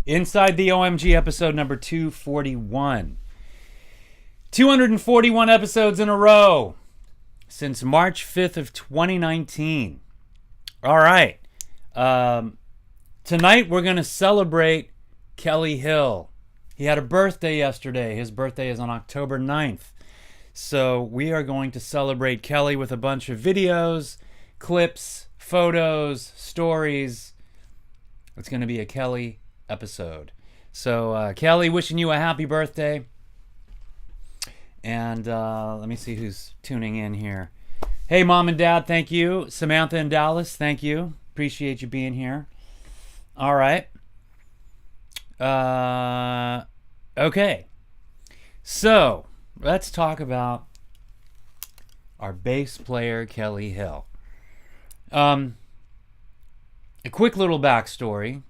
Inside the OMG, episode number 241. 241 episodes in a row since March 5th of 2019. All right. Tonight we're going to celebrate Kelly Hill. He had a birthday yesterday. His birthday is on October 9th. So we are going to celebrate Kelly with a bunch of videos, clips, photos, stories. It's going to be a Kelly episode. So Kelly, wishing you a happy birthday. And let me see who's tuning in here. Hey, Mom and Dad, thank you. Samantha in Dallas, thank you. Appreciate you being here. All right. Okay. So let's talk about our bass player, Kelly Hill. A quick little backstory.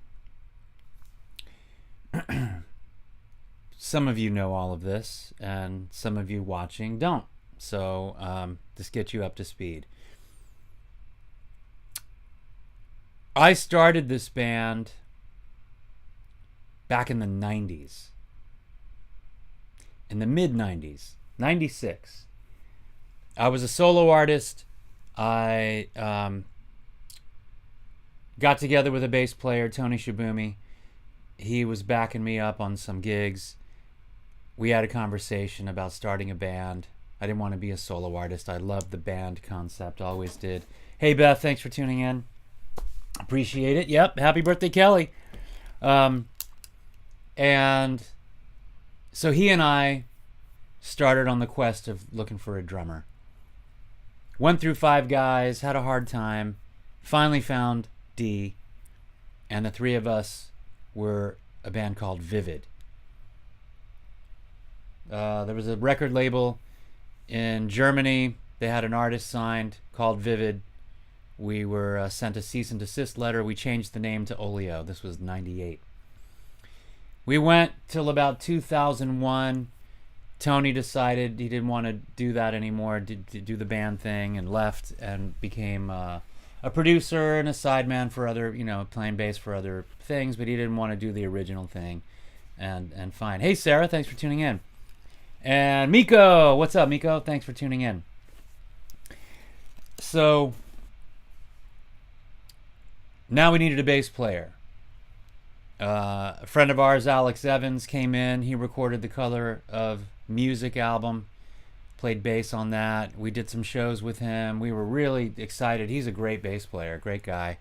Some of you know all of this, and some of you watching don't. So just get you up to speed. I started this band back in the 90s. In the mid-90s. 96. I was a solo artist. I got together with a bass player, Tony Shibumi. He was backing me up on some gigs. We had a conversation about starting a band. I didn't want to be a solo artist. I loved the band concept, always did. Hey, Beth, thanks for tuning in. Appreciate it. Yep, happy birthday, Kelly. And so he and I started on the quest of looking for a drummer. Went through 5 guys, had a hard time, finally found D, and the 3 of us were a band called Vivid. There was a record label in Germany. They had an artist signed called Vivid. We were sent a cease and desist letter. We changed the name to Oleo. This was 98. We went till about 2001. Tony decided he didn't want to do that anymore, to do the band thing, and left and became a producer and a sideman for other, playing bass for other things, but he didn't want to do the original thing. And fine. Hey, Sarah, thanks for tuning in. And Miko, what's up, Miko? Thanks for tuning in. So now we needed a bass player. A friend of ours, Alex Evans, came in. He recorded the Color of Music album, played bass on that. We did some shows with him. We were really excited. He's a great bass player, great guy.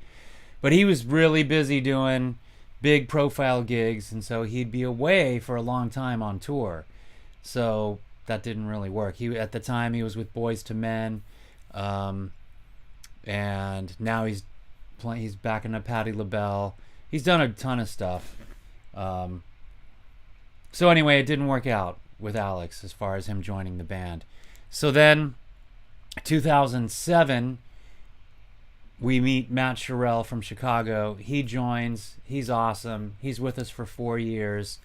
But he was really busy doing big profile gigs, and so he'd be away for a long time on tour. So that didn't really work. At the time he was with Boys to Men, and now he's backing up Patti LaBelle. He's done a ton of stuff. So anyway, it didn't work out with Alex as far as him joining the band. So then 2007, we meet Matt Sherrill from Chicago. He joins. He's awesome. He's with us for 4 years.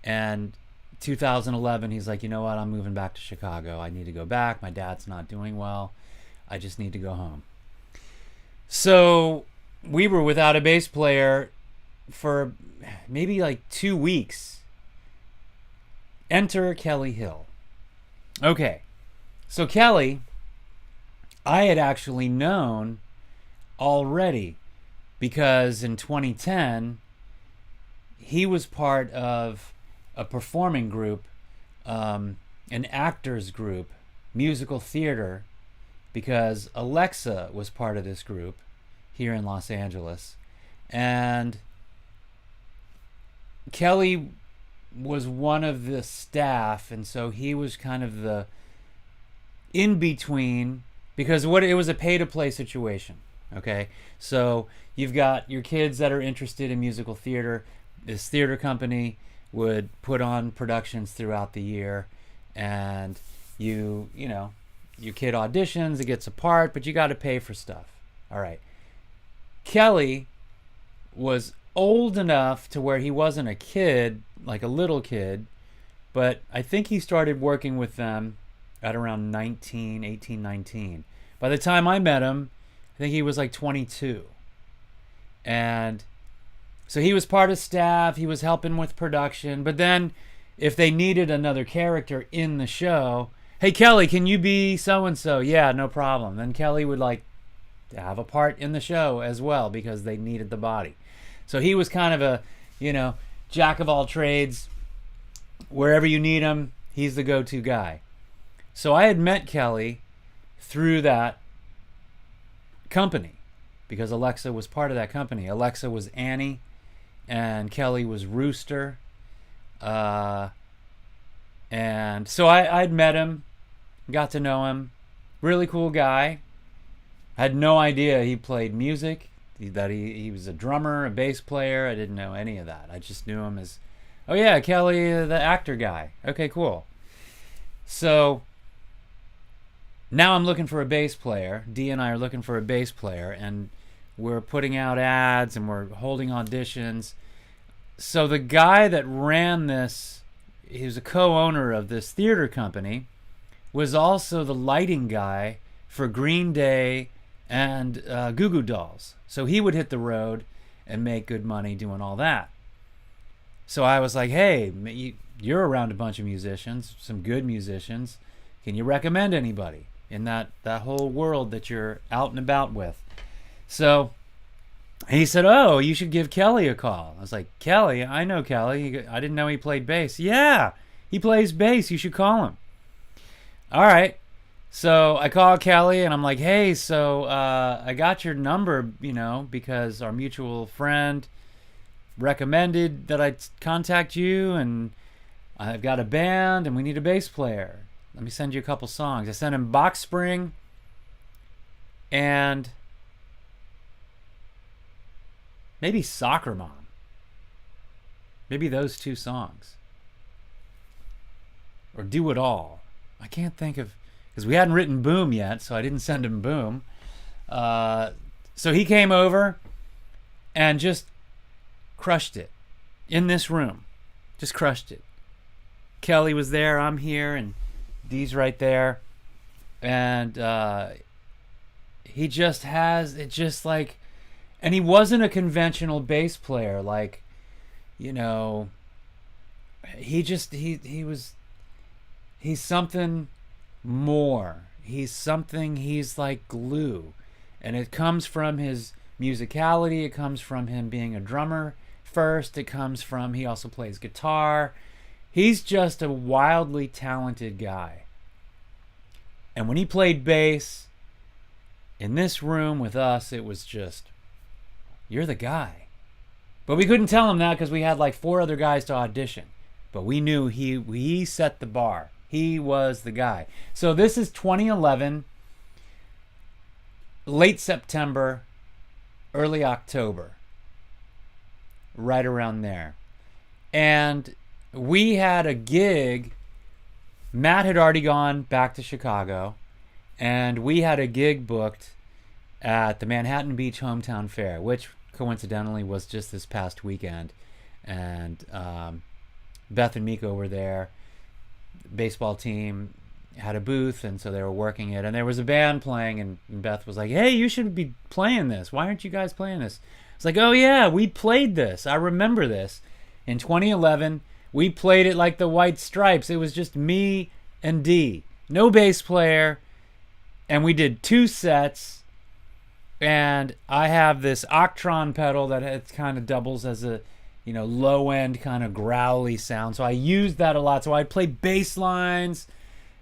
And 2011, he's like, you know what? I'm moving back to Chicago. I need to go back. My dad's not doing well. I just need to go home. So we were without a bass player for maybe like 2 weeks. Enter Kelly Hill. Okay. So Kelly, I had actually known already because in 2010, he was part of a performing group, an actors group, musical theater, because Alexa was part of this group here in Los Angeles. And Kelly was one of the staff, and so he was kind of the in-between, because it was a pay-to-play situation, okay? So you've got your kids that are interested in musical theater. This theater company would put on productions throughout the year, and your kid auditions, it gets a part, but you got to pay for stuff. All right. Kelly was old enough to where he wasn't a kid, like a little kid, but I think he started working with them at around 18, 19. By the time I met him, I think he was like 22. And So he was part of staff. He was helping with production. But then if they needed another character in the show, hey, Kelly, can you be so-and-so? Yeah, no problem. Then Kelly would like have a part in the show as well because they needed the body. So he was kind of a, jack of all trades. Wherever you need him, he's the go-to guy. So I had met Kelly through that company because Alexa was part of that company. Alexa was Annie and Kelly was Rooster. And so I'd met him, got to know him. Really cool guy. I had no idea he played music, that he was a drummer, a bass player. I didn't know any of that. I just knew him as, oh yeah, Kelly, the actor guy. Okay, cool. So now I'm looking for a bass player. Dee and I are looking for a bass player, and we're putting out ads and we're holding auditions. So the guy that ran this, he was a co-owner of this theater company, was also the lighting guy for Green Day and Goo Goo Dolls. So he would hit the road and make good money doing all that. So I was like, hey, you're around a bunch of musicians, some good musicians. Can you recommend anybody in that whole world that you're out and about with? So he said, oh, you should give Kelly a call. I was like, Kelly? I know Kelly. I didn't know he played bass. Yeah, he plays bass. You should call him. All right. So I call Kelly and I'm like, hey, so I got your number, because our mutual friend recommended that I contact you, and I've got a band and we need a bass player. Let me send you a couple songs. I sent him Box Spring and maybe Soccer Mom. Maybe those two songs. Or Do It All. I can't think of, because we hadn't written Boom yet, so I didn't send him Boom. So he came over and just crushed it in this room. Just crushed it. Kelly was there, I'm here, and Dee's right there. And he just has, it just like, and he wasn't a conventional bass player, like, he's something more. He's like glue. And it comes from his musicality. It comes from him being a drummer first. It comes from, he also plays guitar. He's just a wildly talented guy. And when he played bass in this room with us, it was just, you're the guy. But we couldn't tell him that because we had like 4 other guys to audition. But we knew he set the bar. He was the guy. So this is 2011, late September, early October, right around there. And we had a gig. Matt had already gone back to Chicago, and we had a gig booked at the Manhattan Beach Hometown Fair, which coincidentally was just this past weekend. And Beth and Miko were there. Baseball team had a booth, and so they were working it, and there was a band playing, and Beth was like, hey, you should be playing this. Why aren't you guys playing this? It's like, oh yeah, we played this. I remember this. In 2011, we played it like the White Stripes. It was just me and Dee. No bass player. And we did 2 sets. And I have this Octron pedal that it kind of doubles as a, low-end kind of growly sound. So I used that a lot. So I'd play bass lines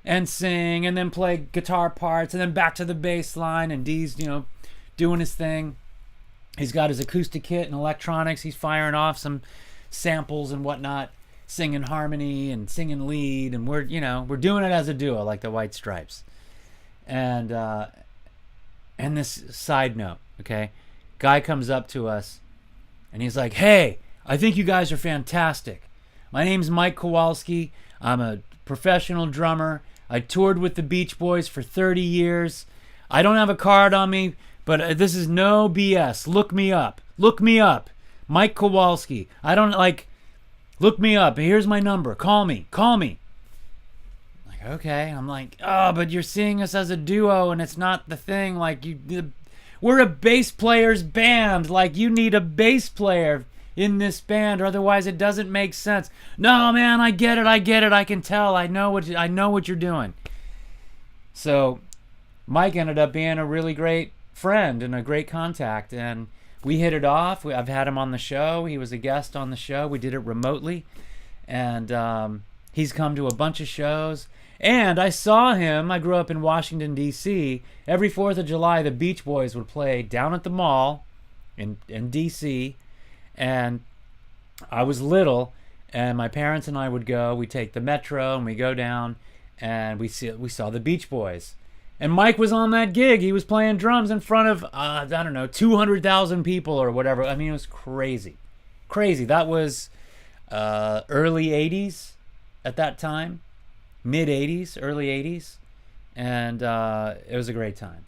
and sing, and then play guitar parts, and then back to the bass line. And Dee's, doing his thing. He's got his acoustic kit and electronics. He's firing off some samples and whatnot, singing harmony and singing lead, and we're doing it as a duo like the White Stripes. And this side note, okay, guy comes up to us and he's like, hey, I think you guys are fantastic. My name's Mike Kowalski. I'm a professional drummer. I toured with the Beach Boys for 30 years. I don't have a card on me, but this is no BS. Look me up. Mike Kowalski. Look me up. Here's my number. Call me. Like, okay. I'm like, oh, but you're seeing us as a duo, and it's not the thing. Like, we're a bass player's band. Like, you need a bass player. in this band, or otherwise it doesn't make sense. No, man, I get it. I can tell. I know what you're doing. So Mike ended up being a really great friend and a great contact, and we hit it off. I've had him on the show. He was a guest on the show. We did it remotely, and he's come to a bunch of shows. And I saw him. I grew up in Washington, D.C. Every 4th of July, the Beach Boys would play down at the mall in D.C., and I was little, and my parents and I would go. We'd take the metro, and we go down, and we saw the Beach Boys. And Mike was on that gig. He was playing drums in front of, 200,000 people or whatever. I mean, it was crazy. Crazy. That was early 80s at that time. Mid-80s, early 80s. And it was a great time.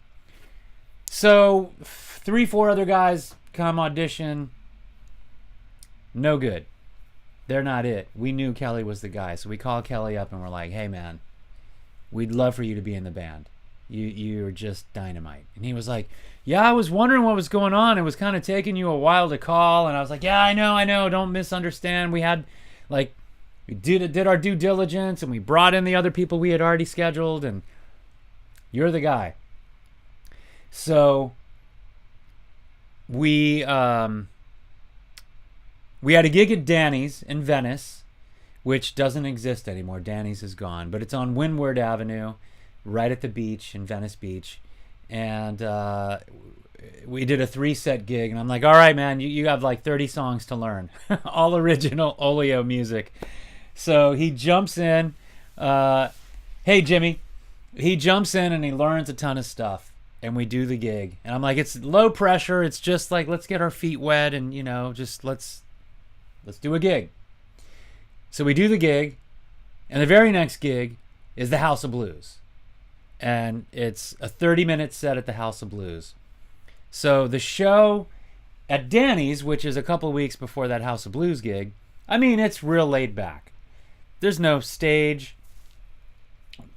So 3-4 other guys come audition. No good. They're not it. We knew Kelly was the guy. So we called Kelly up and we're like, hey, man, we'd love for you to be in the band. You're just dynamite. And he was like, yeah, I was wondering what was going on. It was kind of taking you a while to call. And I was like, yeah, I know. Don't misunderstand. We had, like, we did our due diligence, and we brought in the other people we had already scheduled, and you're the guy. So we had a gig at Danny's in Venice, which doesn't exist anymore. Danny's is gone, but it's on Windward Avenue, right at the beach in Venice Beach. And we did a 3-set gig, and I'm like, all right, man, you have like 30 songs to learn. All original Oleo music. So he jumps in. Hey, Jimmy. He jumps in and he learns a ton of stuff. And we do the gig. And I'm like, it's low pressure. It's just like, let's get our feet wet and, just let's do a gig. So we do the gig. And the very next gig is the House of Blues. And it's a 30-minute set at the House of Blues. So the show at Danny's, which is a couple of weeks before that House of Blues gig, I mean, it's real laid back. There's no stage.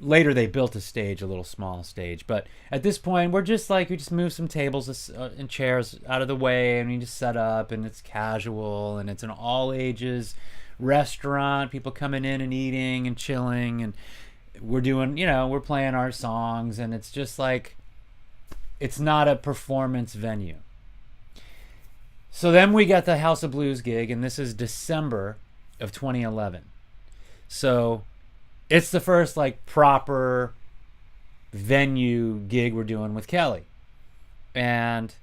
Later they built a stage, a little small stage. But at this point, we just move some tables and chairs out of the way, and we just set up, and it's casual, and it's an all-ages restaurant. People coming in and eating and chilling, and we're doing, we're playing our songs, and it's just like, it's not a performance venue. So then we got the House of Blues gig, and this is December of 2011. So it's the first like proper venue gig we're doing with Kelly. And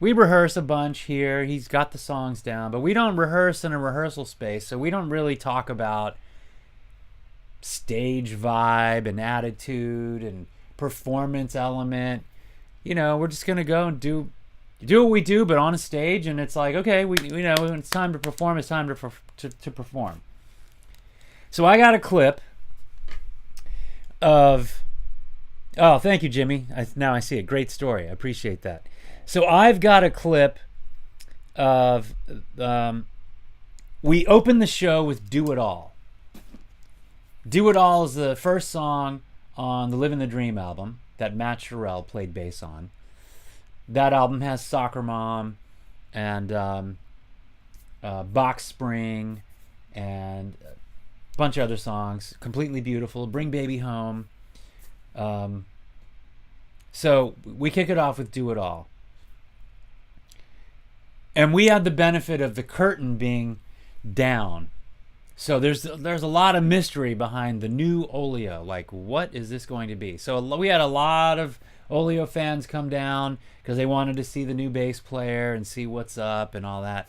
we rehearse a bunch here. He's got the songs down, but we don't rehearse in a rehearsal space, so we don't really talk about stage vibe and attitude and performance element. We're just gonna go and do what we do, but on a stage. And it's like, okay, we when it's time to perform, it's time to perform. So I got a clip of, oh, thank you, Jimmy. Now I see it. Great story. I appreciate that. So I've got a clip of, we opened the show with Do It All. Do It All is the first song on the Livin' the Dream album that Matt Sherrill played bass on. That album has Soccer Mom and Box Spring and bunch of other songs. Completely Beautiful, Bring Baby Home. So we kick it off with Do It All. And we had the benefit of the curtain being down. So there's a lot of mystery behind the new Oleo. Like, what is this going to be? So we had a lot of Oleo fans come down because they wanted to see the new bass player and see what's up and all that.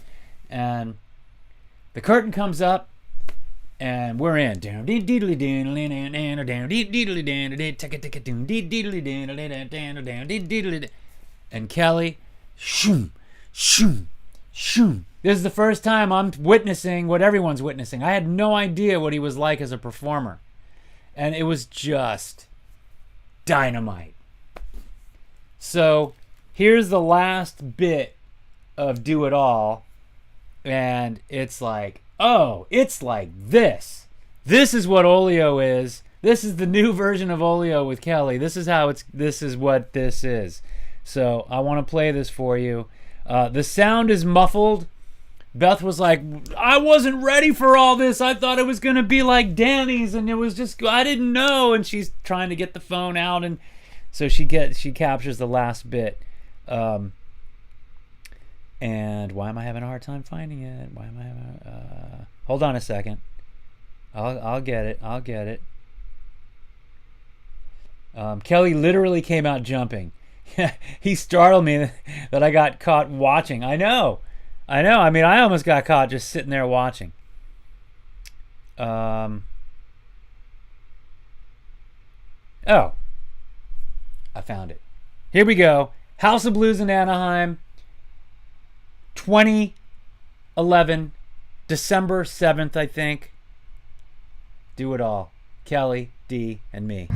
And the curtain comes up, and we're in. And Kelly, shoom, shoom, shoom. This is the first time I'm witnessing what everyone's witnessing. I had no idea what he was like as a performer. And it was just dynamite. So here's the last bit of Do It All. And it's like, oh, it's like this. This is what Oleo is. This is the new version of Oleo with Kelly. This is what this is. So I want to play this for you. The sound is muffled Beth was like, I wasn't ready for all this. I thought it was going to be like Danny's, and it was just, I didn't know. And she's trying to get the phone out, and so she captures the last bit. And why am I having a hard time finding it? Why am I having hold on a second. I'll get it. Kelly literally came out jumping. He startled me that I got caught watching. I know. I mean, I almost got caught just sitting there watching. Oh, I found it. Here we go. House of Blues in Anaheim, 2011, December 7th, I think. Do it all. Kelly, D, and me.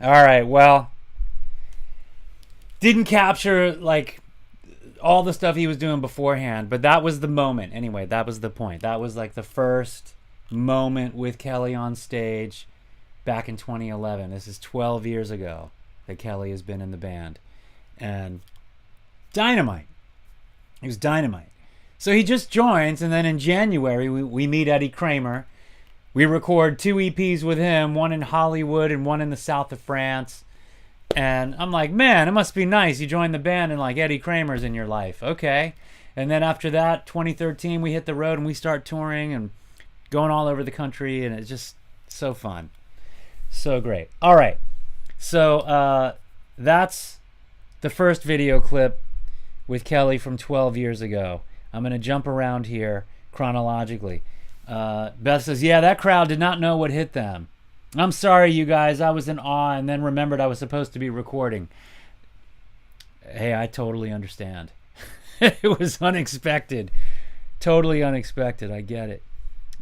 All right, well, didn't capture like all the stuff he was doing beforehand, but that was the moment. Anyway, that was the point. That was like the first moment with Kelly on stage back in 2011. This is 12 years ago that Kelly has been in the band. And dynamite. He was dynamite. So he just joins, and then in January we meet Eddie Kramer. We record 2 EPs with him, one in Hollywood and one in the south of France. And I'm like, man, it must be nice. You join the band and like Eddie Kramer's in your life. Okay. And then after that, 2013, we hit the road and we start touring and going all over the country. And it's just so fun. So great. All right. So that's the first video clip with Kelly from 12 years ago. I'm going to jump around here chronologically. Beth says, yeah, that crowd did not know what hit them. I'm sorry, you guys. I was in awe and then remembered I was supposed to be recording. Hey, I totally understand. It was unexpected. Totally unexpected. I get it.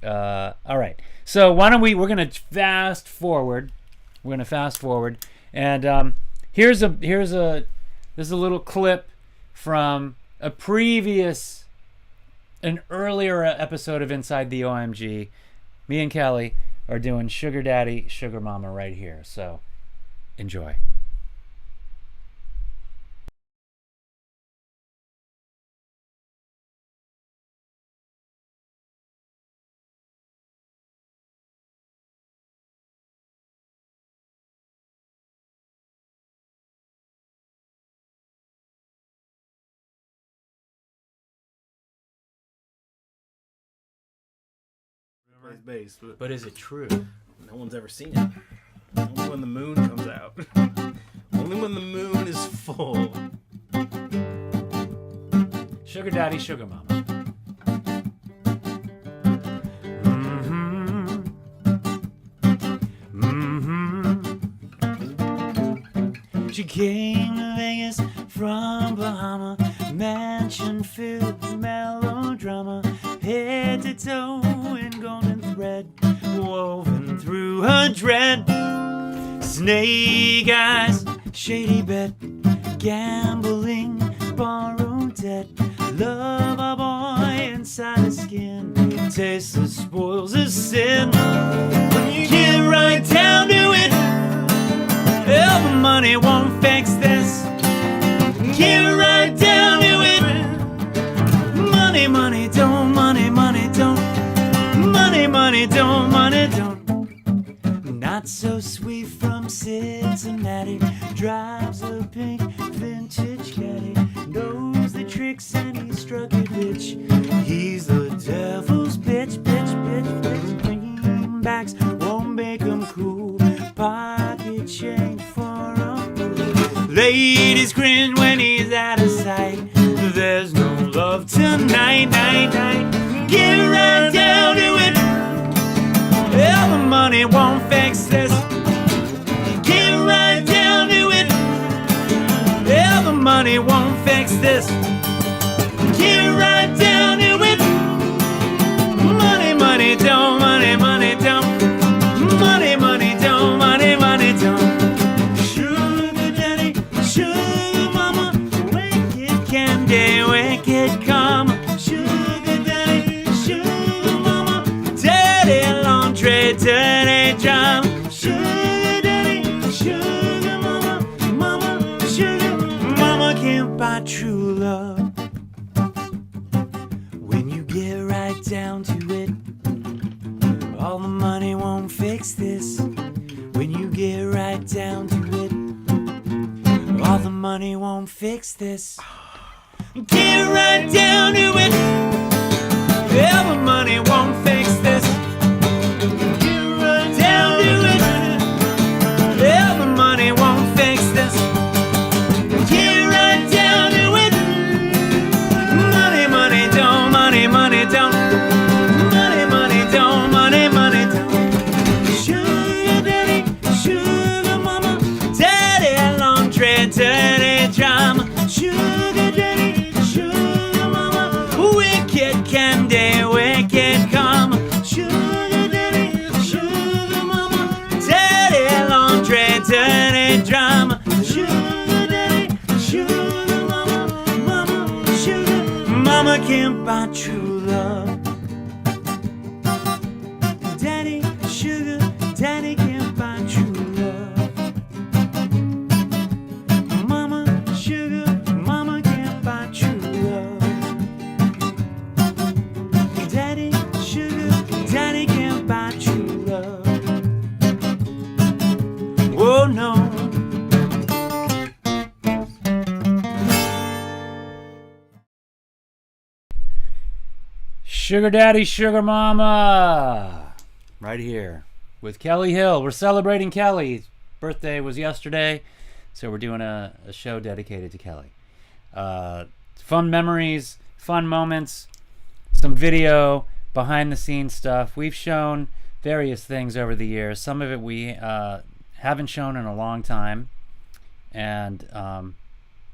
All right. So why don't we're going to fast forward. We're going to fast forward. And here's a little clip from an earlier episode of Inside the OMG. Me and Kelly are doing Sugar Daddy, Sugar Mama right here. So enjoy. Plays bass, But is it true? no one's ever seen it. Only when the moon comes out. Only when the moon is full. Sugar Daddy, Sugar Mama. She came to Vegas from Bahama, mansion filled with melodrama, head to toe in golden thread, woven through her dread. Snake eyes, shady bet, gambling, borrowed debt, love a boy inside his skin, taste the spoils of sin. When you get right down to it, the money won't fix this. Get right down to it. Money, money, don't, money, money, don't. Money, money, don't, money, don't. Not so sweet from Cincinnati. Drives a pink vintage caddy. Knows the tricks and he struck it rich. He's the devil's bitch, bitch, bitch, bitch. Greenbacks won't make him cool. Pocket change for a fool. Ladies cringe when he's out of sight. There's no love tonight, night, night. Get right down to it. Well, the money won't fix this. Get right down to it. Well, the money won't fix this. Get right down to it. Money, money, don't, money, money, don't. Money, money, don't, money, money, don't. Sugar daddy, sugar mama, wicked candy, wicked karma. Sugar daddy, sugar mama, dirty laundry, dirty drama. Sugar daddy, sugar mama, mama, sugar mama can't buy true love. When you get right down to it, all the money won't fix this. When you get right down to it, all the money won't fix this. Get right down to it. All the money won't fix this. Get right down to it. All the money won't fix this. Get right down to it. Money, money, don't, money, money, don't. Money, money, don't, money, money, don't. Sugar daddy, sugar mama, daddy laundry, dirty drama. Sugar daddy, sugar mama, wicked candy, wicked karma. Sugar daddy, sugar mama, daddy laundry, dirty drama. Sugar daddy, sugar mama, mama, sugar mama can't buy true love. Daddy, sugar, daddy can't buy true love. Mama, sugar, mama can't buy true love. Daddy, sugar, daddy can't buy true love. Oh no. Sugar Daddy, Sugar Mama, right here with Kelly Hill. We're celebrating Kelly. His birthday was yesterday, so we're doing a show dedicated to Kelly. Fun memories, fun moments, some video, behind the scenes stuff. We've shown various things over the years. Some of it we haven't shown in a long time, and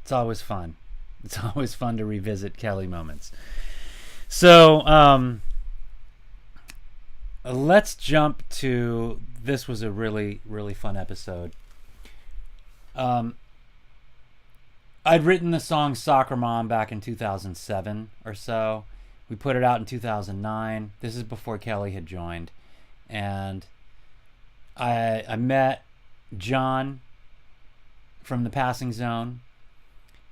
it's always fun. It's always fun to revisit Kelly moments. So let's jump to, this was a really, really fun episode. I'd written the song Soccer Mom back in 2007 or so. We put it out in 2009. This is before Kelly had joined. And I met John from the Passing Zone,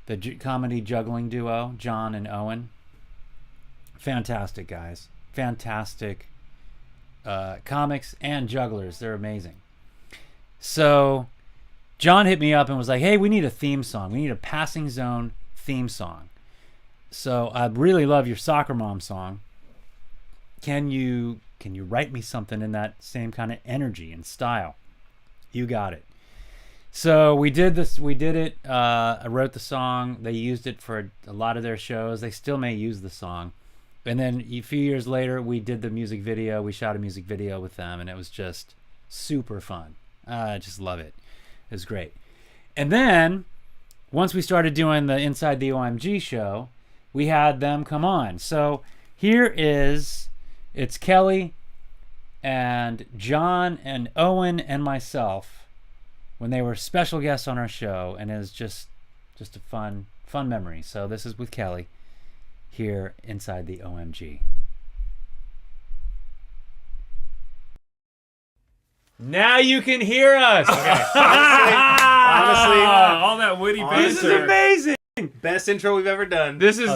the comedy juggling duo, John and Owen. Fantastic guys. Fantastic comics and jugglers. They're amazing. So John hit me up and was like, hey, we need a theme song. We need a Passing Zone theme song. So I really love your Soccer Mom song. Can you write me something in that same kind of energy and style? You got it. So we did this. We did it. I wrote the song. They used it for a lot of their shows. They still may use the song. And then a few years later, we did the music video. We shot a music video with them, and it was just super fun. I just love it. It was great. And then once we started doing the Inside the OMG show, we had them come on. So here it's Kelly and John and Owen and myself when they were special guests on our show, and it was just a fun memory. So this is with Kelly here inside the OMG. Now you can hear us. Okay. Honestly, all that witty banter. This is amazing. Best intro we've ever done. This is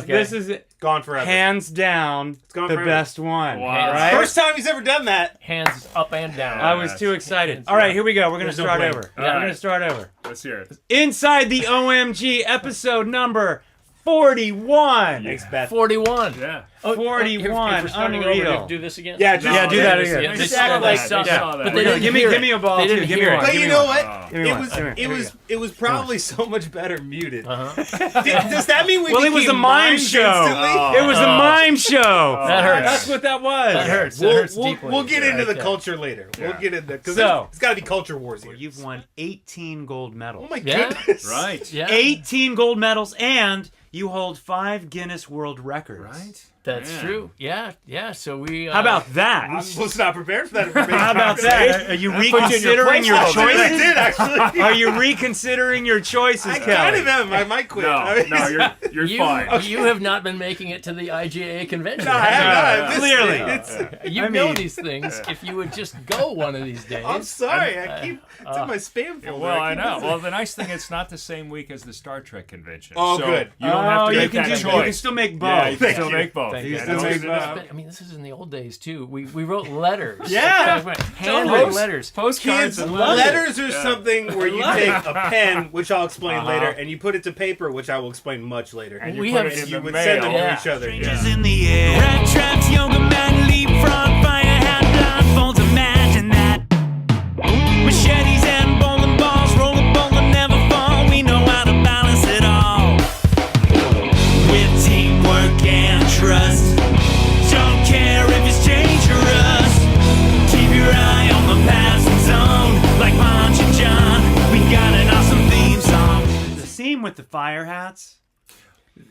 gone forever. Hands down gone the forever. best one. Wow. Right? First time he's ever done that. Hands up and down. I was too excited. All right, here we go. We're going to There's no start blame. over. All We're right. going to start over. Let's hear it. Inside the OMG, episode number 41. Thanks, Beth. 41. Yeah. If 41. we're starting over, Unreal. to do this again? Yeah, just- Yeah, do that again. Yeah, Just this- act like- I saw that. But they Give didn't me hear give me it. a ball They too. didn't Give me hear one. it. But Give you me know one. what? Give me one. Give me one. It was probably so much better muted. Uh-huh. Does that mean we Well, it was became a mime mimes show. instantly? It was a mime show. That hurts. That's what that was. That hurts. That hurts deeply. We'll get into the Okay. culture later. We'll Yeah. get into because So- it's got to be culture wars here. Well, you've won 18 gold medals. Oh my Yeah. goodness! Right. Yeah. 18 gold medals, and you hold 5 Guinness World Records. Right. That's Man. true. Yeah. Yeah. So we. How about I that? was not prepared for that information. How about that? Are you put you in your reconsidering your place, though. I choices? did actually. Are you reconsidering your choices, I Kelly? kind of am. I might quit. I mean, No, you're You, fine. you have not been making it to the IGA convention. No, I have not. This- Clearly. it's- You I know mean- these things. If you would just go one of these days. I'm sorry. I keep it's in my spam folder. Well, I keep know. missing Well, it. the nice thing, it's not the same week as the Star Trek convention. Oh, so good. You don't have to you make can that do- choice. You can still make both. Yeah, you can Thank still you. make both. Thank You you. can That's still make make both. both. I mean, this is in the old days too. We wrote letters. Yeah. handwritten Post- letters. Postcards Kids, and letters are Yeah. something where you love take a pen, which I'll explain Uh-huh. later, and you put it to paper, which I will explain much later. And We you put have- it in you the would mail. send them Yeah. to each other. Yeah. in the air. Rat traps, yoga man, leapfrog, fire hat, blindfolds, imagine that. Machetes and bowling balls, roll a ball and never fall. We know how to balance it all. With teamwork and trust. Don't care if it's change or rust. Keep your eye on the passing zone. Like Monch and John, we got an awesome theme song. The scene with the fire hats.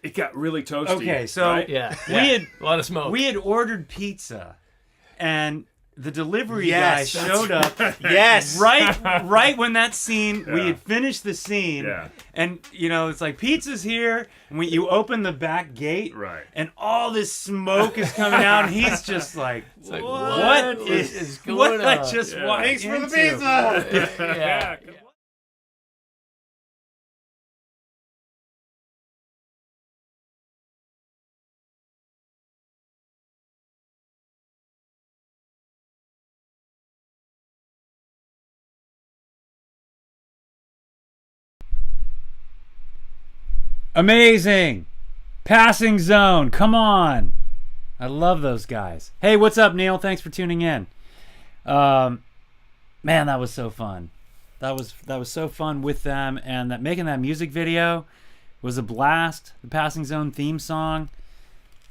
It got really toasty. Okay, so right? Yeah. We yeah. had- a lot of smoke. we had ordered pizza, and the delivery Yes, guy that's showed up Yes. right when that scene we Yeah. had finished the scene, Yeah. and it's like pizza's here, and you open the back gate, Right. and all this smoke is coming out, and he's just like, like, what what is is going what I on? just Yeah. walked Thanks for the into? pizza. yeah. Amazing. Passing Zone. Come on. I love those guys. Hey, what's up, Neil? Thanks for tuning in. Man, that was so fun. That was so fun with them, and that making that music video was a blast. The Passing Zone theme song,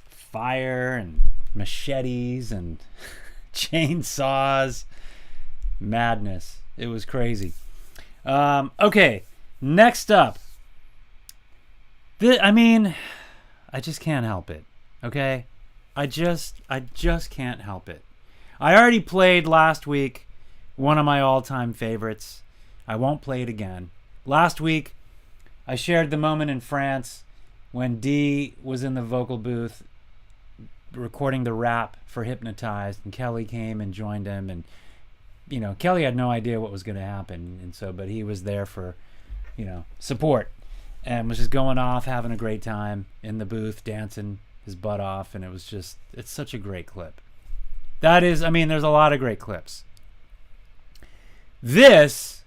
fire and machetes and chainsaws, madness. It was crazy. Okay, next up. I just can't help it. Okay? I just can't help it. I already played last week one of my all-time favorites. I won't play it again. Last week, I shared the moment in France when Dee was in the vocal booth recording the rap for Hypnotized, and Kelly came and joined him, and Kelly had no idea what was going to happen, and so but he was there for support. And was just going off, having a great time in the booth, dancing his butt off, and it's such a great clip. There's a lot of great clips. This,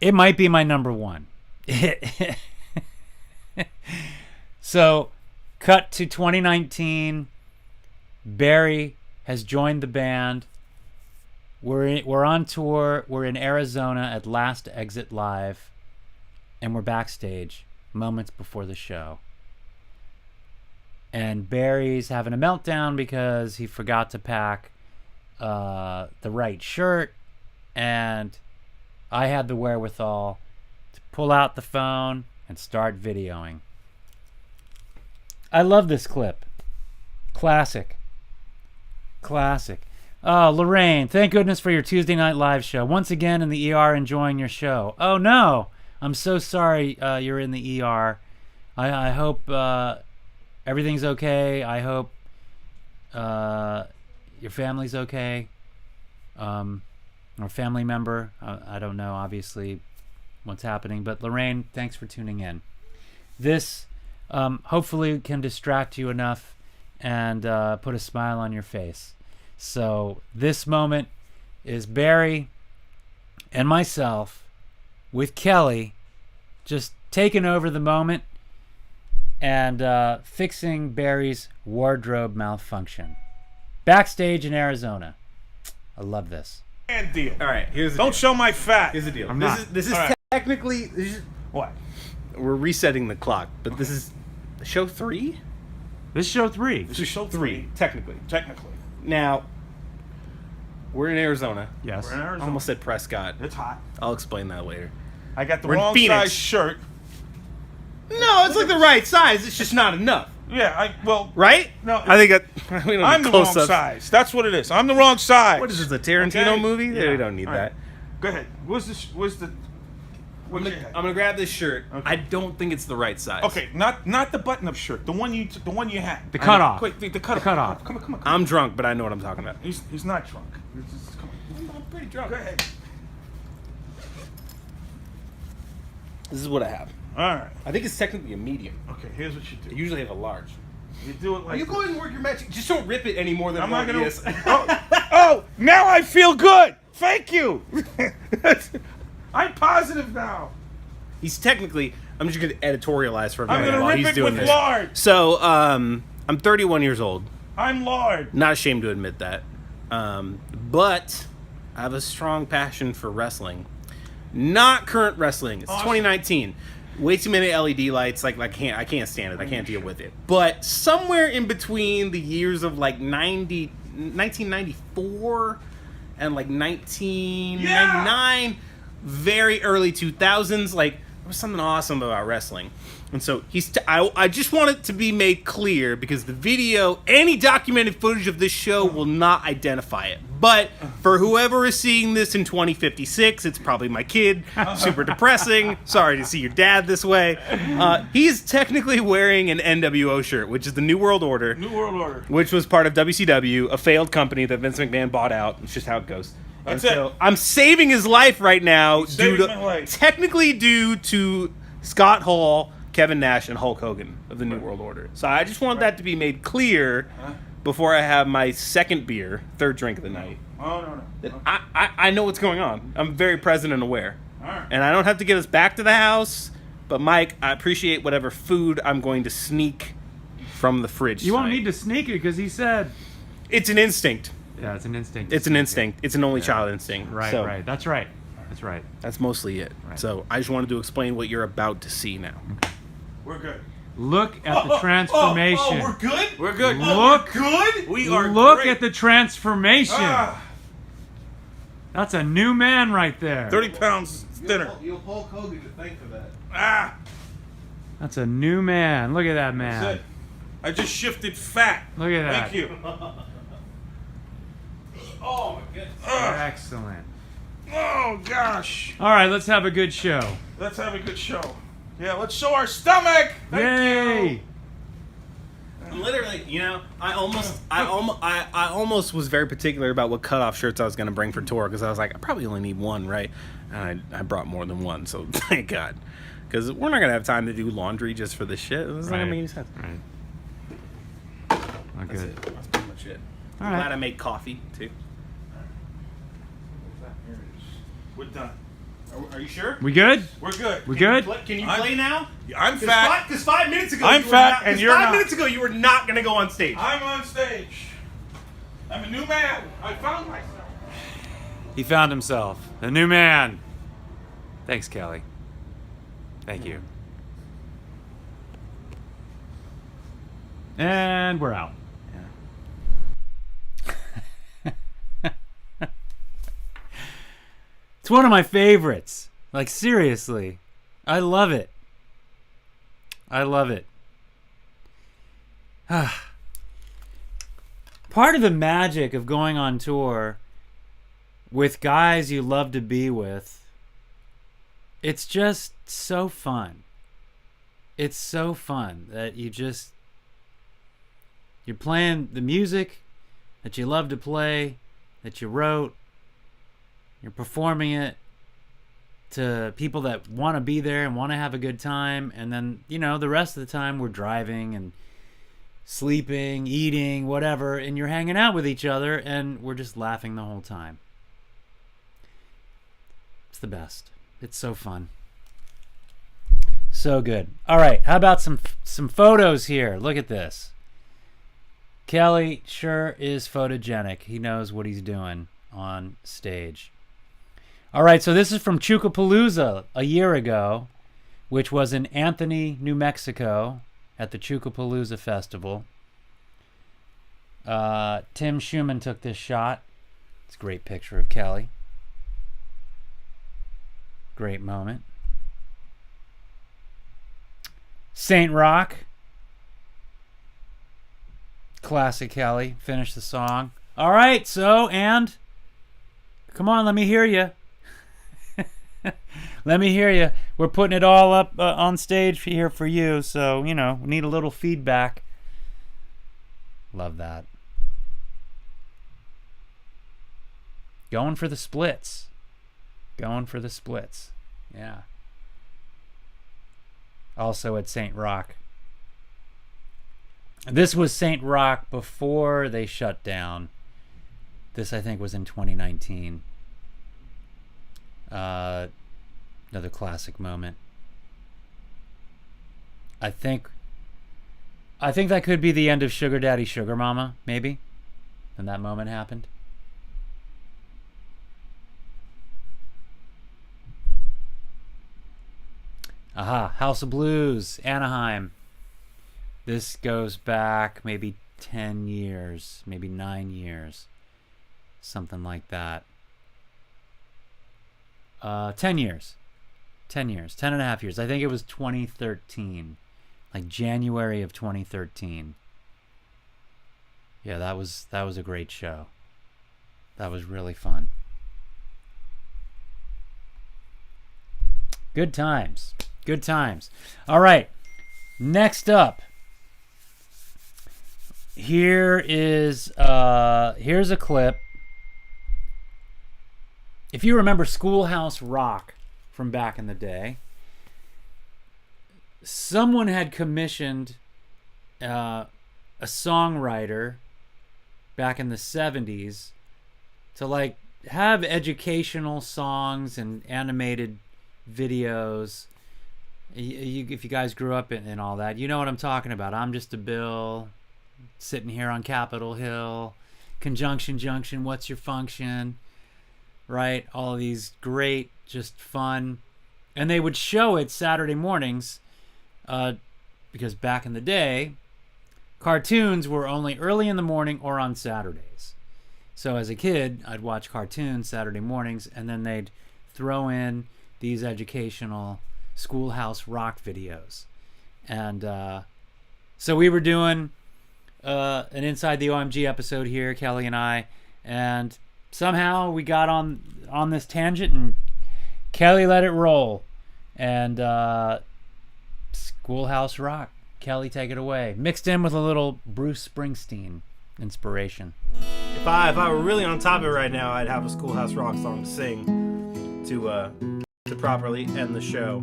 it might be my number one. So, cut to 2019, Barry has joined the band. We're on tour. We're in Arizona at Last Exit Live, and we're backstage moments before the show. And Barry's having a meltdown because he forgot to pack the right shirt, and I had the wherewithal to pull out the phone and start videoing. I love this clip. Classic. Oh, Lorraine, thank goodness for your Tuesday Night Live show. Once again in the ER enjoying your show. Oh, no. I'm so sorry you're in the ER. I hope everything's okay. I hope your family's okay. Or family member. I don't know, obviously, what's happening. But Lorraine, thanks for tuning in. This hopefully can distract you enough and put a smile on your face. So this moment is Barry and myself with Kelly just taking over the moment and fixing Barry's wardrobe malfunction. Backstage in Arizona. I love this. Deal. All right, here's the Don't deal. show my fat. Here's the deal. I'm This not. is this is All right. technically What? we're resetting the clock, but this is show 3. This is show 3. This is show 3 technically. Technically. Now we're in Arizona. Yes. We're in I Arizona. almost said Prescott. It's hot. I'll explain that later. I got the We're in wrong Phoenix. size shirt. No, it's like the right size. It's just not enough, Yeah, right? No, I think that we don't I'm need the wrong close-ups. size. That's what it is. I'm the wrong size. What is this, a Tarantino Okay? movie? Yeah. We don't need All that. right. Go ahead. What's the? I'm gonna grab this shirt. Okay. I don't think it's the right size. Okay, not the button-up shirt. The one you had. The cutoff. Quick, the cutoff. cutoff. Come on. I'm drunk, but I know what I'm talking about. He's not drunk. Come on. I'm pretty drunk. Go ahead. This is what I have. All right. I think it's technically a medium. Okay. Here's what you I do. usually have a large. You do it like. You go ahead and work your magic. Just don't rip it any more than I'm it not gonna. is. Oh, now I feel good. Thank you. I'm positive now. He's technically. I'm just gonna editorialize for a I'm minute gonna while rip he's it doing with this. lard. So, I'm 31 years old. I'm lard. Not ashamed to admit that. But I have a strong passion for wrestling. Not current wrestling. It's 2019. Way too many LED lights. Like I can't stand it. I can't deal with it. But somewhere in between the years of like 1994 and like 1999, very early 2000s, like there was something awesome about wrestling. And so I just want it to be made clear because the video, any documented footage of this show will not identify it. But for whoever is seeing this in 2056, it's probably my kid. Super depressing. Sorry to see your dad this way. He's technically wearing an NWO shirt, which is the New World Order. New World Order. Which was part of WCW, a failed company that Vince McMahon bought out. It's just how it goes. That's And it. so I'm saving his life right now, saving my life. technically due to Scott Hall, Kevin Nash, and Hulk Hogan of the New World Order. So I just want that to be made clear before I have my second beer, third drink of the night. Oh no. That I know what's going on. I'm very present and aware. All right. And I don't have to get us back to the house. But Mike, I appreciate whatever food I'm going to sneak from the fridge. You won't tonight. need to sneak it because he said. It's an instinct. Yeah, it's an instinct. It's an instinct. It's an only child instinct. Right, So right. That's right. That's right. That's mostly it. Right. So I just wanted to explain what you're about to see now. We're good. Look at the transformation. we're good. We're good. Look, Good. We are. look great. at the transformation. Ah, That's a new man right there. 30 pounds thinner. You'll Hulk Hogan to thank for that. Ah, That's a new man. Look at that man. that's it. I just shifted fat. Look at that. Thank you. Oh my goodness. Excellent. Oh gosh. All right, let's have a good show. Let's have a good show. Yeah, let's show our stomach. Thank Yay! you. Literally, I almost was very particular about what cutoff shirts I was going to bring for tour because I was like, I probably only need one, right? And I brought more than one, so thank God. Because we're not going to have time to do laundry just for this shit. It's not going to make any sense. Right. Oh, That's good. it. That's pretty much it. All I'm right. glad I made coffee, too. We're done. Are you sure? We good? We're good. We good? Can you I'm- play now? I'm fat. Because 5 minutes ago, I'm you were fat not, and 'cause you're 5 not. minutes ago, you were not going to go on stage. I'm on stage. I'm a new man. I found myself. He found himself. A new man. Thanks, Kelly. Thank you. And we're out. It's one of my favorites. Like, seriously. I love it. I love it. Part of the magic of going on tour with guys you love to be with, it's just so fun. It's so fun that you're playing the music that you love to play, that you wrote. You're performing it to people that want to be there and want to have a good time. And then, the rest of the time we're driving and sleeping, eating, whatever. And you're hanging out with each other and we're just laughing the whole time. It's the best. It's so fun. So good. All right, how about some photos here? Look at this. Kelly sure is photogenic. He knows what he's doing on stage. All right, so this is from Chukapalooza a year ago, which was in Anthony, New Mexico, at the Chukapalooza Festival. Tim Schumann took this shot. It's a great picture of Kelly. Great moment. Saint Rock. Classic Kelly. Finish the song. All right, so, and come on, let me hear you. Let me hear you. We're putting it all up on stage here for you, so, you know, we need a little feedback. Love that. Going for the splits. Going for the splits. Yeah. Also at St. Rock. This was St. Rock before they shut down. This, I think, was in 2019. Another classic moment. I think that could be the end of Sugar Daddy Sugar Mama, maybe, when that moment happened. Aha, House of Blues, Anaheim. This goes back maybe 10 years, maybe 9 years, something like that. 10 years. 10 years. 10 and a half years. I think it was 2013. Like January of 2013. Yeah, that was a great show. That was really fun. Good times. Good times. All right. Next up. Here's a clip. If you remember Schoolhouse Rock from back in the day, someone had commissioned a songwriter back in the 70s to like have educational songs and animated videos. If you guys grew up in all that, you know what I'm talking about. I'm Just a Bill, Sitting Here on Capitol Hill, Conjunction Junction, What's Your Function, right? All of these great, just fun. And they would show it Saturday mornings because back in the day, cartoons were only early in the morning or on Saturdays. So as a kid, I'd watch cartoons Saturday mornings, and then they'd throw in these educational Schoolhouse Rock videos. And so we were doing an Inside the OMG episode here, Kelly and I, and somehow we got on this tangent, and Kelly let it roll. And Schoolhouse Rock. Kelly, take it away. Mixed in with a little Bruce Springsteen inspiration. If I were really on top of it right now, I'd have a Schoolhouse Rock song to sing to properly end the show.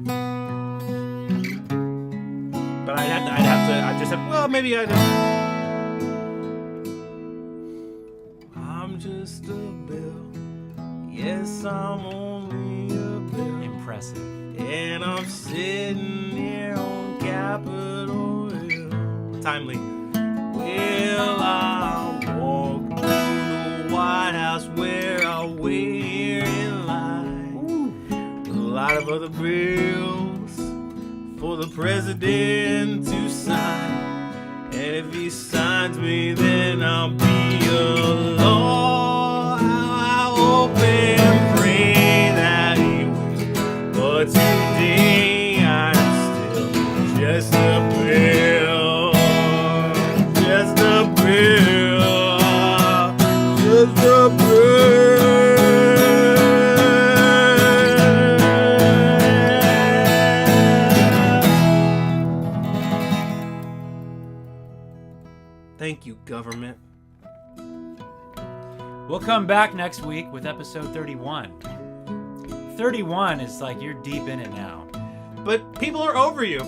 But I'm just a bill. Yes, I'm only a bill. Impressive. And I'm sitting here on Capitol Hill. Timely. Well, I walk through the White House where I wait here in line. With a lot of other bills for the president to sign. And if he signs me, then I'll be alone. I hope and pray that he will. But today I'm still just a bill. Just a bill. Just a bill. Thank you, government. We'll come back next week with episode 31. 31 is like you're deep in it now. But people are over you.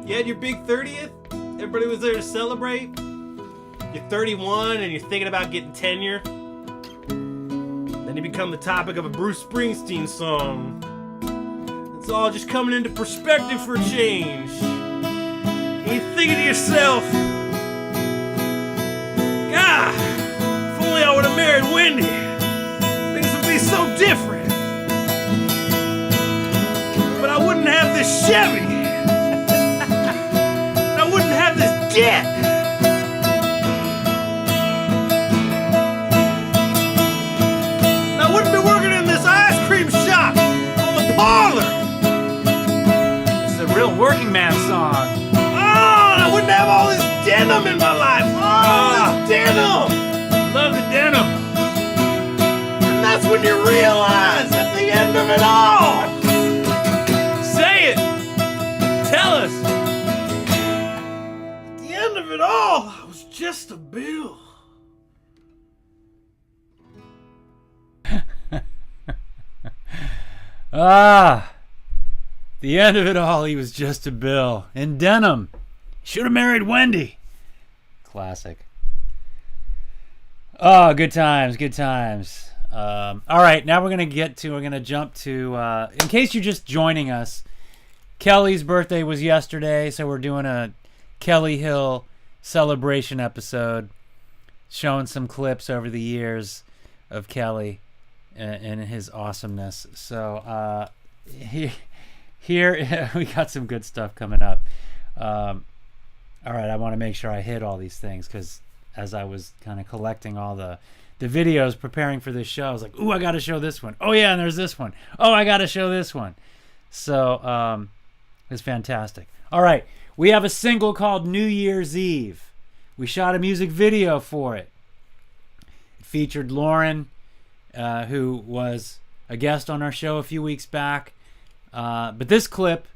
You had your big 30th. Everybody was there to celebrate. You're 31 and you're thinking about getting tenure. Then you become the topic of a Bruce Springsteen song. And It's all just coming into perspective for a change. And you're thinking to yourself, God, if only I would have married Wendy, things would be so different. But I wouldn't have this Chevy. I wouldn't have this jet. I wouldn't be working in this ice cream shop on the parlor. It's a real working man song. Oh, and I wouldn't have all this denim in my life. Oh, this denim. Love the denim. And that's when you realize at the end of it all. Say it. Tell us. At the end of it all, I was just a bill. The end of it all, he was just a bill. In denim. Should have married Wendy. Classic. Oh, good times, good times. All right, now we're going to jump to, in case you're just joining us, Kelly's birthday was yesterday, so we're doing a Kelly Hill celebration episode, showing some clips over the years of Kelly and his awesomeness. So here we got some good stuff coming up. All right, I want to make sure I hit all these things because as I was kind of collecting all the videos preparing for this show, I was like, ooh, I got to show this one. Oh, yeah, and there's this one. Oh, I got to show this one. So it's fantastic. All right, we have a single called New Year's Eve. We shot a music video for it. It featured Lauren, who was a guest on our show a few weeks back. But this clip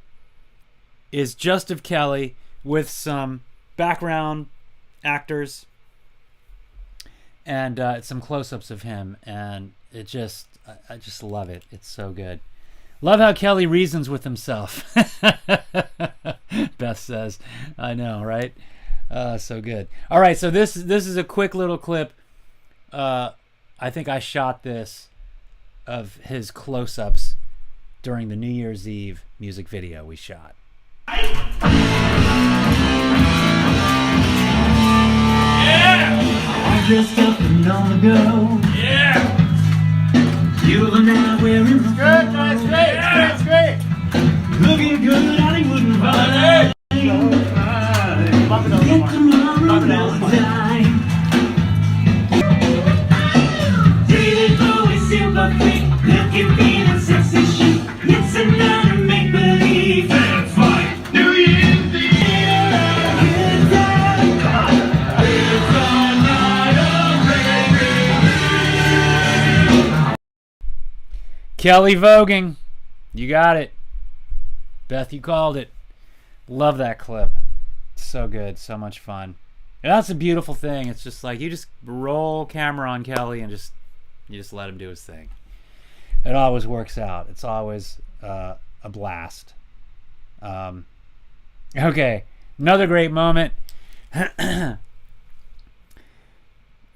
is just of Kelly with some background actors and some close-ups of him, and I just love it. It's so good. Love how Kelly reasons with himself. Beth says, I know, right? So good. All right, so this is a quick little clip. I think I shot this of his close-ups during the New Year's Eve music video we shot. I dressed up and on the go. Yeah. You and I wearing the Good, nice, great, great. looking good, Hollywood and fine. Get tomorrow Valentine. David Bowie, silver quick, looking mean and sexy chic. It's another make-believe. Fair fight, New Year's Eve. Good time. It's a night of baby. Kelly voguing. You got it. Beth, you called it. Love that clip. So good. So much fun. And that's a beautiful thing. It's just like you just roll camera on Kelly and you just let him do his thing. It always works out. It's always a blast. Okay. Another great moment.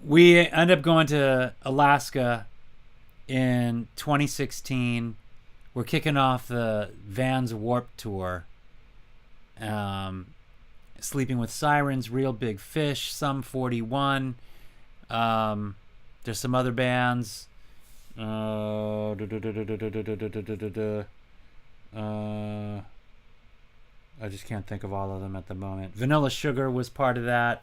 We end up going to Alaska in 2016. We're kicking off the Vans Warp Tour. Sleeping with Sirens, Real Big Fish, Sum 41. There's some other bands. I just can't think of all of them at the moment. Vanilla Sugar was part of that.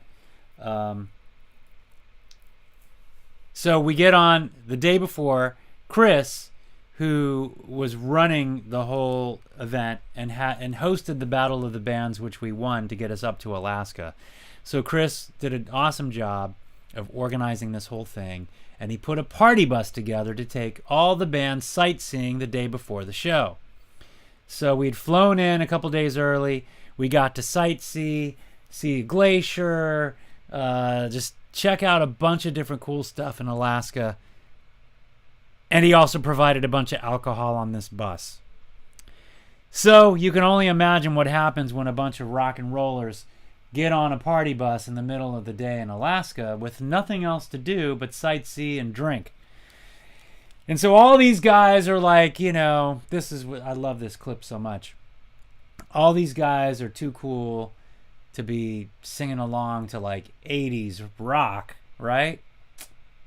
So we get on the day before. Chris, who was running the whole event and hosted the Battle of the Bands, which we won to get us up to Alaska. So Chris did an awesome job of organizing this whole thing, and he put a party bus together to take all the bands sightseeing the day before the show. So we'd flown in a couple days early. We got to sightsee, see a glacier, just check out a bunch of different cool stuff in Alaska. And he also provided a bunch of alcohol on this bus. So you can only imagine what happens when a bunch of rock and rollers get on a party bus in the middle of the day in Alaska with nothing else to do but sightsee and drink. And so all these guys are like, you know, this is what I love this clip so much. All these guys are too cool to be singing along to like 80s rock, right?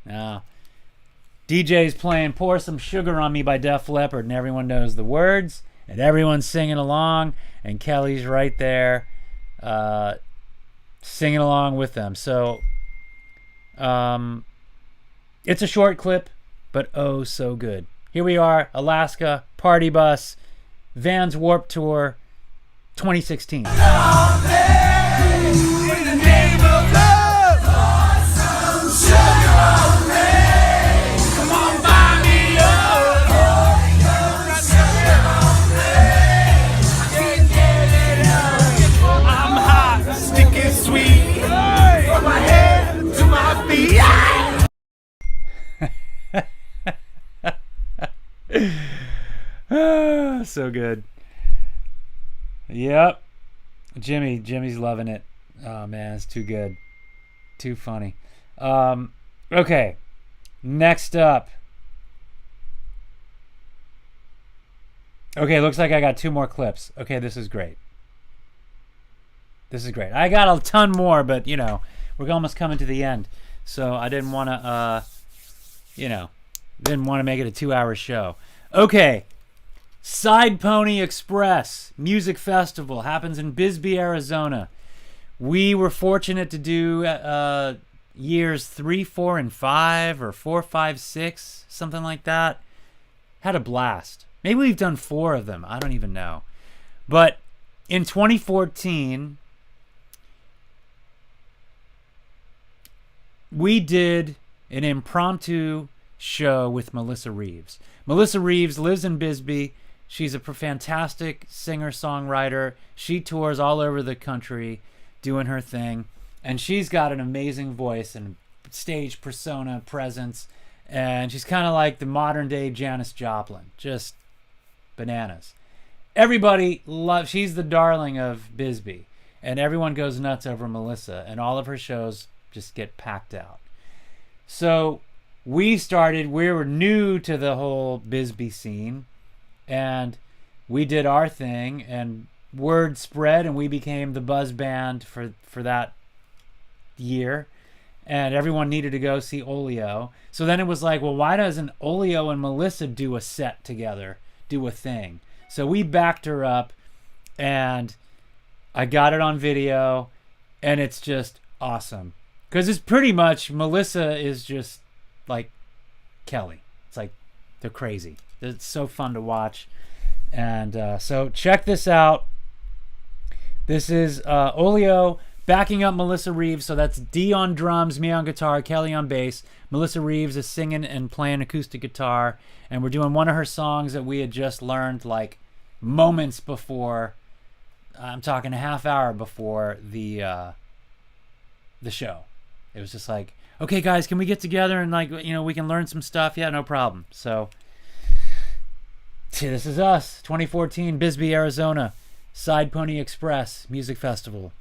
No. DJ's playing Pour Some Sugar on Me by Def Leppard, and everyone knows the words, and everyone's singing along, and Kelly's right there singing along with them. So it's a short clip, but oh so good. Here we are, Alaska, Party Bus, Vans Warped Tour, 2016. So good. Yep. Jimmy's loving it. Oh man, it's too good. Too funny. Okay. Next up. Okay, looks like I got 2 more clips. Okay, this is great. This is great. I got a ton more, but you know, we're almost coming to the end. So I didn't want to didn't want to make it a 2-hour show. Okay. Side Pony Express Music Festival happens in Bisbee, Arizona. We were fortunate to do years 3, 4, and 5, or 4, 5, 6, something like that. Had a blast. Maybe we've done 4 of them. I don't even know. But in 2014, we did an impromptu show with Melissa Reeves. Melissa Reeves lives in Bisbee. She's a fantastic singer-songwriter. She tours all over the country doing her thing. And she's got an amazing voice and stage persona, presence. And she's kind of like the modern-day Janis Joplin. Just bananas. Everybody loves... She's the darling of Bisbee. And everyone goes nuts over Melissa. And all of her shows just get packed out. So we were new to the whole Bisbee scene. And we did our thing, and word spread, and we became the buzz band for that year. And everyone needed to go see Olio. So then it was like, well, why doesn't Olio and Melissa do a set together, do a thing? So we backed her up, and I got it on video, and it's just awesome. Because it's pretty much, Melissa is just like Kelly. It's like, they're crazy. It's so fun to watch. And so check this out. This is Olio backing up Melissa Reeves. So that's D on drums, me on guitar, Kelly on bass. Melissa Reeves is singing and playing acoustic guitar. And we're doing one of her songs that we had just learned like moments before. I'm talking a half hour before the show. It was just like, okay, guys, can we get together and like, you know, we can learn some stuff? Yeah, no problem. So this is us, 2014, Bisbee, Arizona, Side Pony Express Music Festival.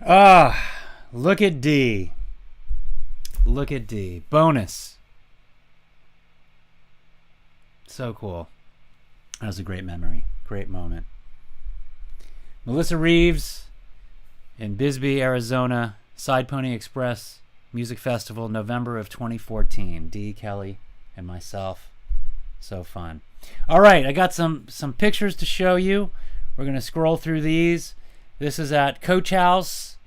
Look at D. Look at D. Bonus. So cool. That was a great memory. Great moment. Melissa Reeves in Bisbee, Arizona. Side Pony Express Music Festival, November of 2014. D, Kelly, and myself. So fun. All right, I got some pictures to show you. We're going to scroll through these. This is at Coach House.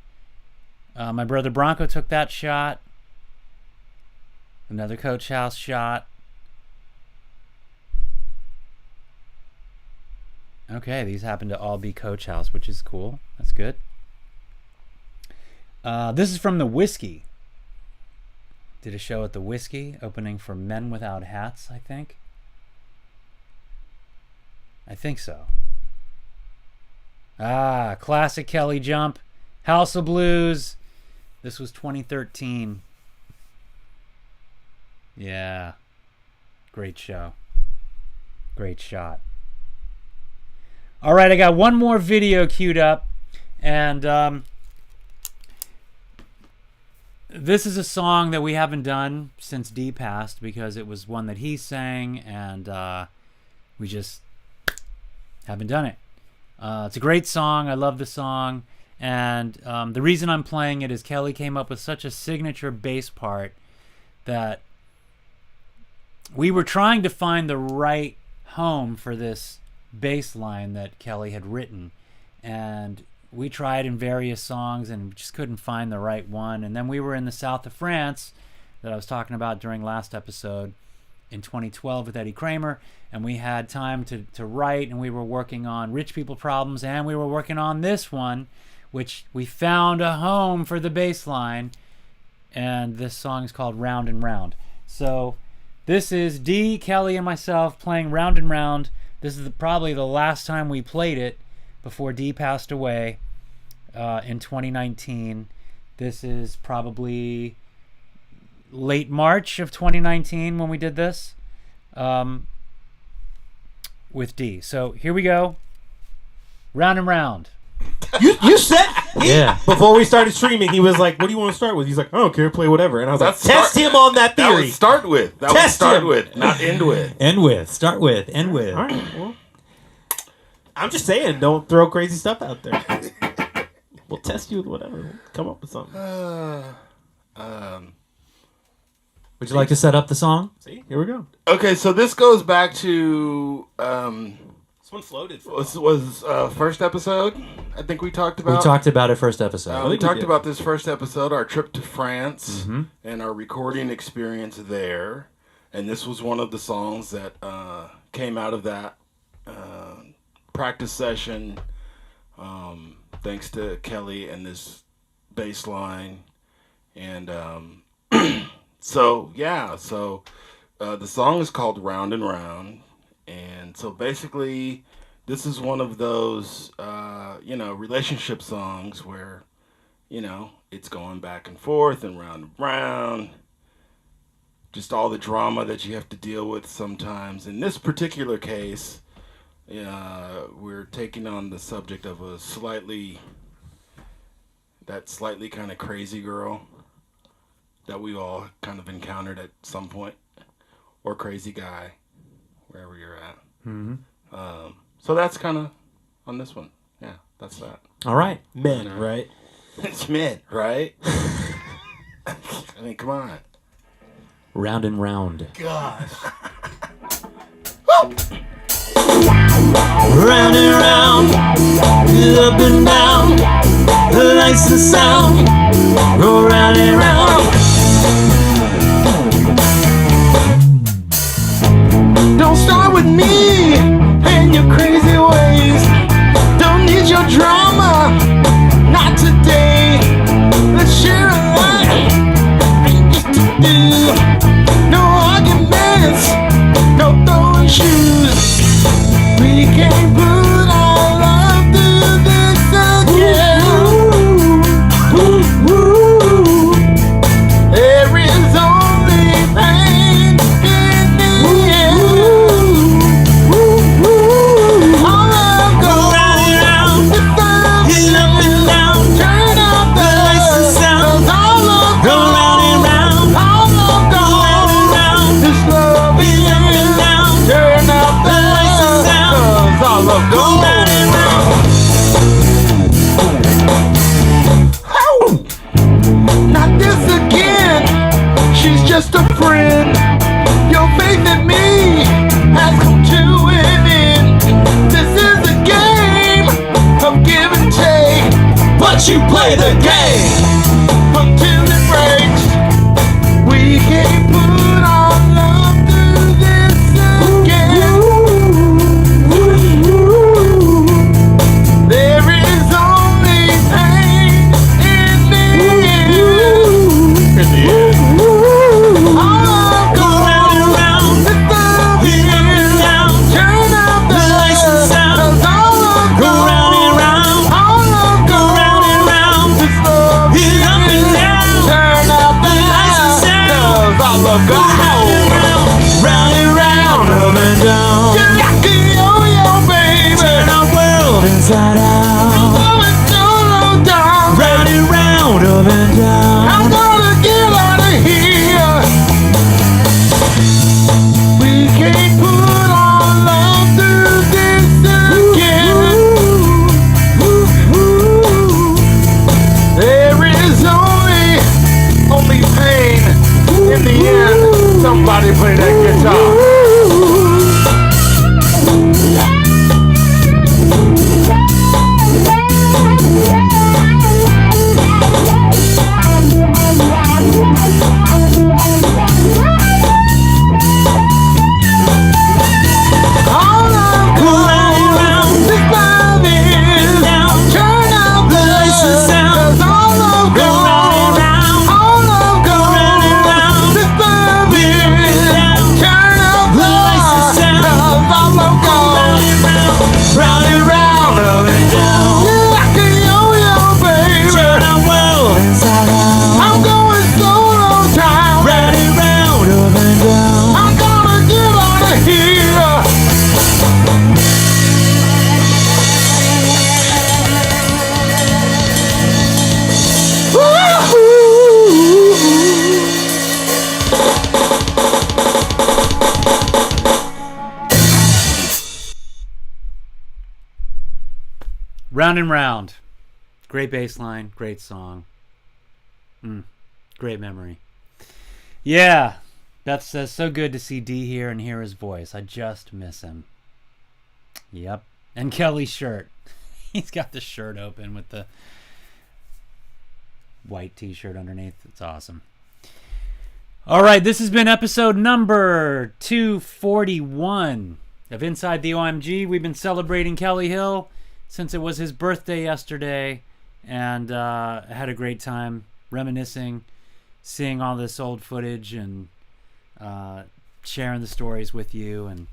My brother Bronco took that shot. Another Coach House shot. Okay, these happen to all be Coach House, which is cool. That's good. This is from the Whiskey. Did a show at the Whiskey, opening for Men Without Hats, I think. I think so. Classic Kelly jump. House of Blues. This was 2013. Yeah. Great show. Great shot. All right, I got one more video queued up. And this is a song that we haven't done since D passed because it was one that he sang and we just haven't done it. It's a great song. I love the song. And the reason I'm playing it is Kelly came up with such a signature bass part that we were trying to find the right home for this bass line that Kelly had written. And we tried in various songs and just couldn't find the right one. And then we were in the south of France that I was talking about during last episode in 2012 with Eddie Kramer. And we had time to write, and we were working on Rich People Problems, and we were working on this one, which we found a home for the bass line. And this song is called Round and Round. So this is D, Kelly, and myself playing Round and Round. This is probably the last time we played it before D passed away in 2019. This is probably late March of 2019 when we did this with D. So here we go. Round and Round. You said Yeah. before we started streaming, he was like, "What do you want to start with?" He's like, "I don't care, play whatever." And I was like, "Test him on that That theory." was start with. That was Test start him. with, not end with. End with. Start with. End with. All right. Well, I'm just saying, don't throw crazy stuff out there. We'll test you with whatever. We'll come up with something. Would you like to set up the song? See, here we go. Okay, so this goes back to This one floated. For a while. was first episode. I think we talked about. We talked about it first episode. We think we talked did. about this first episode, our trip to France, and our recording experience there. And this was one of the songs that came out of that practice session. Thanks to Kelly and this bass line. And so the song is called Round and Round. And so basically, this is one of those, relationship songs where, it's going back and forth and round. Just all the drama that you have to deal with sometimes. In this particular case, we're taking on the subject of a slightly kind of crazy girl that we all kind of encountered at some point, or crazy guy, wherever you're at. So that's kind of on this one. Yeah, that's that. All right. Men, right? It's men, right? I mean, come on. Round and Round. Gosh. Round and round, up and down, the lights and sound, go round and round. Don't start with me and your crazy ways. Don't need your drama, not today. Let's share a life, ain't it to do? No arguments, no throwing shoes. We can't put our love through this again. There is only pain in the end. All love goes round and round, up and down. Turn out Not this again. She's just a friend. Your faith in me has come to an end. This is a game of give and take, but you play the game until it breaks. We can't put our love through this again. There is only pain in the end. In the end. Go round and round. Turn up the lights and sound. Go round and round. Go round and round. It's up and down. Turn up the lights and sound. All of go round and round, up and down. Like a yo-yo, baby. Turn our world inside out. Going solo down. Round and round, up and down. I'm gonna get out of here. We can't put our love through this again. There is only pain in the end. Somebody play that guitar. Round and Round. Great bass line, great song. Great memory. Yeah, Beth says, so good to see D here and hear his voice. I just miss him. Yep. And Kelly's shirt. He's got the shirt open with the white t-shirt underneath. It's awesome. All right, this has been episode number 241 of Inside the OMG. We've been celebrating Kelly Hill since it was his birthday yesterday, and I had a great time reminiscing, seeing all this old footage, and sharing the stories with you, and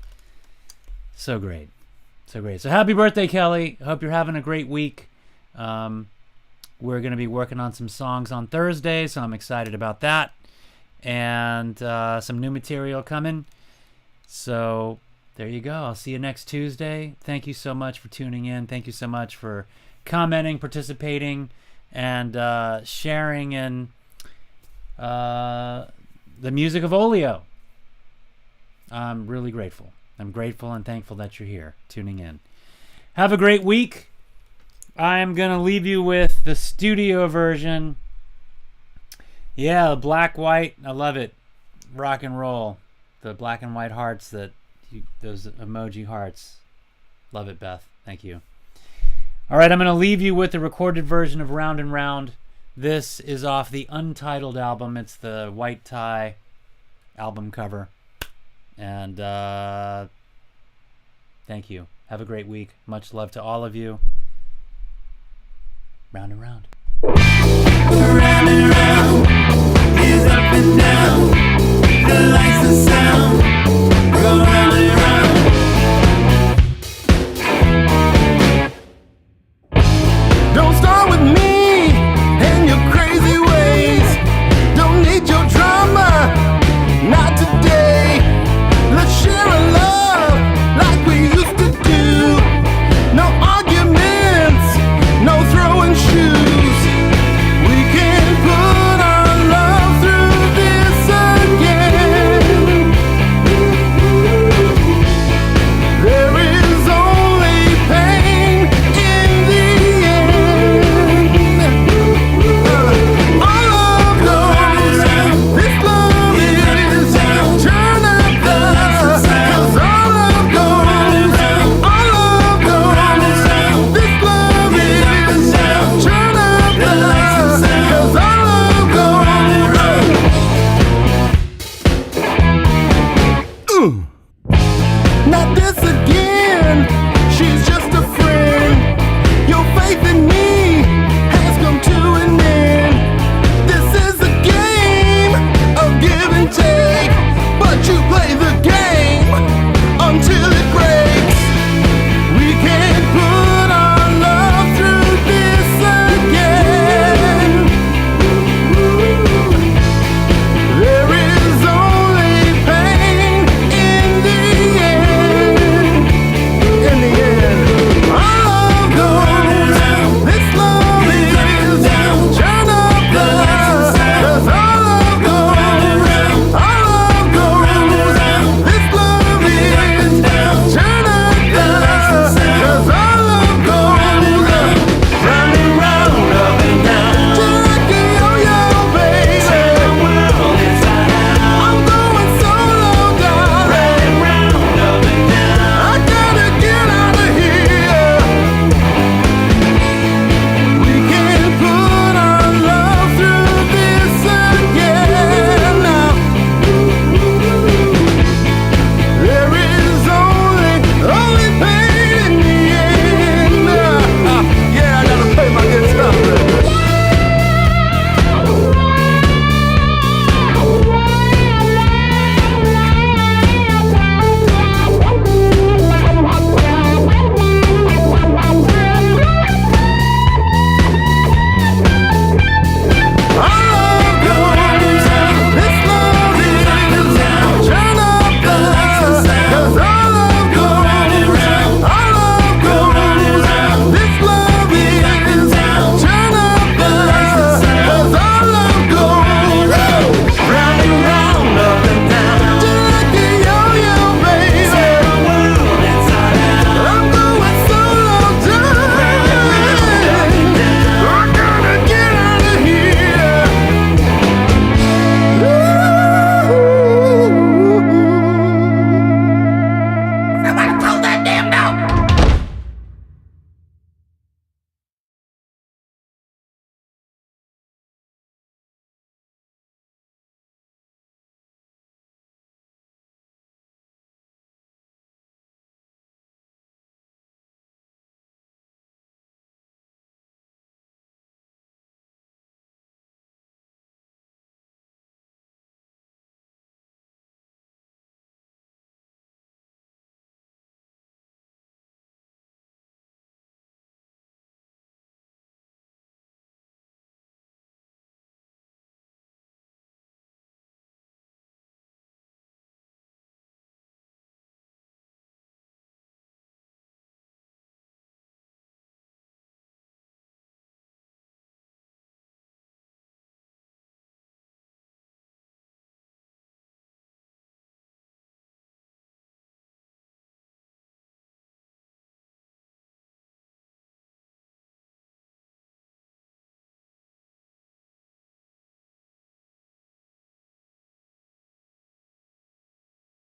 so great. So great. So happy birthday, Kelly. I hope you're having a great week. We're going to be working on some songs on Thursday, so I'm excited about that. And some new material coming. So there you go. I'll see you next Tuesday. Thank you so much for tuning in. Thank you so much for commenting, participating, and sharing in the music of Olio. I'm really grateful. I'm grateful and thankful that you're here tuning in. Have a great week. I'm going to leave you with the studio version. Yeah, black, white. I love it. Rock and roll. The black and white hearts, those emoji hearts. Love it, Beth. Thank you. All right, I'm going to leave you with the recorded version of Round and Round. This is off the Untitled album. It's the White Tie album cover. And thank you. Have a great week. Much love to all of you. Round and Round. Round and round is up and down. The lights and sound.